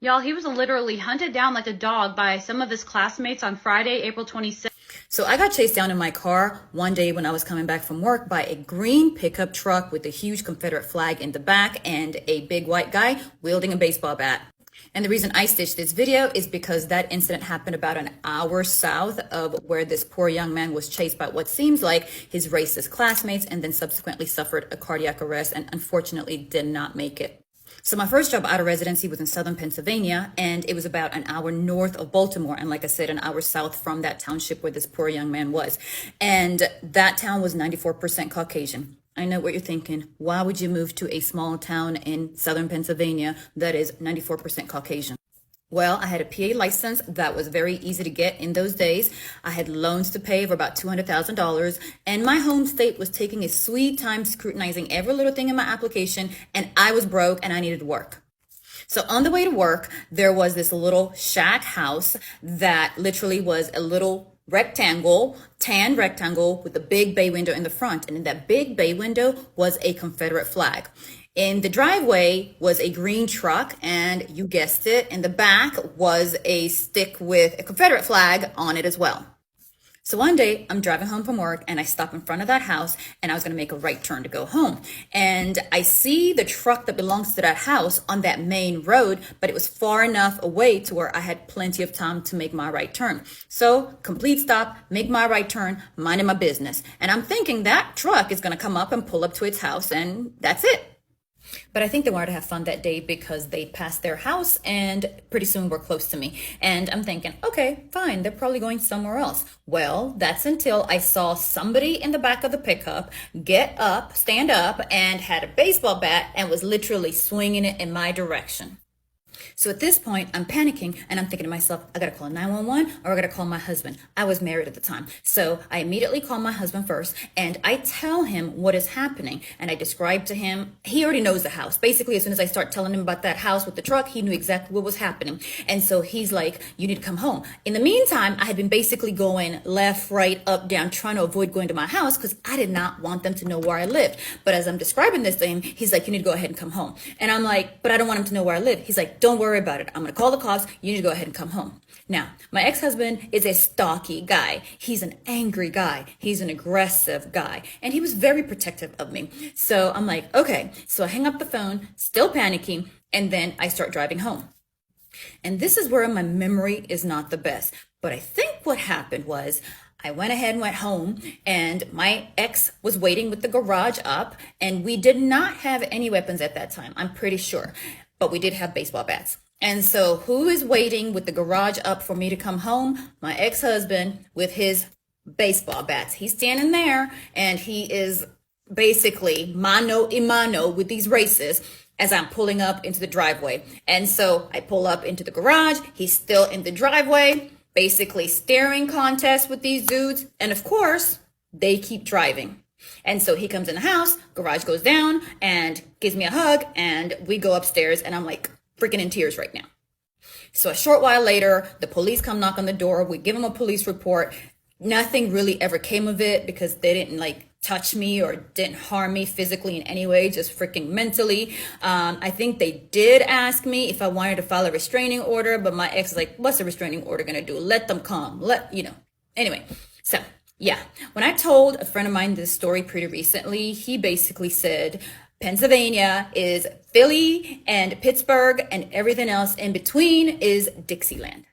Y'all, he was literally hunted down like a dog by some of his classmates on Friday, April 26th. So I got chased down in my car one day when I was coming back from work by a green pickup truck with a huge Confederate flag in the back and a big white guy wielding a baseball bat. And the reason I stitched this video is because that incident happened about an hour south of where this poor young man was chased by what seems like his racist classmates and then subsequently suffered a cardiac arrest and unfortunately did not make it. So my first job out of residency was in southern Pennsylvania, and it was about an hour north of Baltimore. And like I said, an hour south from that township where this poor young man was. And that town was 94% Caucasian. I know what you're thinking. Why would you move to a small town in southern Pennsylvania that is 94% Caucasian? Well, I had a PA license that was very easy to get in those days. I had loans to pay of about $200,000, and my home state was taking a sweet time scrutinizing every little thing in my application, and I was broke and I needed work. So on the way to work, there was this little shack house that literally was a little rectangle, tan rectangle with a big bay window in the front. And in that big bay window was a Confederate flag. In the driveway was a green truck, and you guessed it, in the back was a stick with a Confederate flag on it as well. So one day I'm driving home from work and I stop in front of that house and I was going to make a right turn to go home. And I see the truck that belongs to that house on that main road, but it was far enough away to where I had plenty of time to make my right turn. So complete stop, make my right turn, minding my business. And I'm thinking that truck is going to come up and pull up to its house and that's it. But I think they wanted to have fun that day because they passed their house and pretty soon were close to me. And I'm thinking, okay, fine, they're probably going somewhere else. Well, that's until I saw somebody in the back of the pickup get up, stand up, and had a baseball bat and was literally swinging it in my direction. So at this point, I'm panicking and I'm thinking to myself, I gotta call 911 or I gotta call my husband. I was married at the time. So I immediately call my husband first and I tell him what is happening. And I describe to him, he already knows the house. Basically, as soon as I start telling him about that house with the truck, he knew exactly what was happening. And so he's like, you need to come home. In the meantime, I had been basically going left, right, up, down, trying to avoid going to my house because I did not want them to know where I lived. But as I'm describing this to him, he's like, you need to go ahead and come home. And I'm like, but I don't want him to know where I live. He's like, don't worry about it. I'm going to call the cops. You need to go ahead and come home. Now, my ex-husband is a stocky guy. He's an angry guy. He's an aggressive guy. And he was very protective of me. So I'm like, okay. So I hang up the phone, still panicking, and then I start driving home. And this is where my memory is not the best. But I think what happened was I went ahead and went home and my ex was waiting with the garage up and we did not have any weapons at that time. I'm pretty sure, but we did have baseball bats. And so who is waiting with the garage up for me to come home? My ex-husband with his baseball bats. He's standing there and he is basically mano a mano with these races as I'm pulling up into the driveway. And so I pull up into the garage. He's still in the driveway, basically staring contest with these dudes. And of course, they keep driving. And so he comes in the house, garage goes down and gives me a hug and we go upstairs and I'm like freaking in tears right now. So a short while later, the police come knock on the door. We give them a police report. Nothing really ever came of it because they didn't like touch me or didn't harm me physically in any way, just freaking mentally. I think they did ask me if I wanted to file a restraining order, but my ex is like, what's a restraining order gonna do? Let them come, Anyway, so yeah, when I told a friend of mine this story pretty recently, he basically said, Pennsylvania is Philly and Pittsburgh and everything else in between is Dixieland.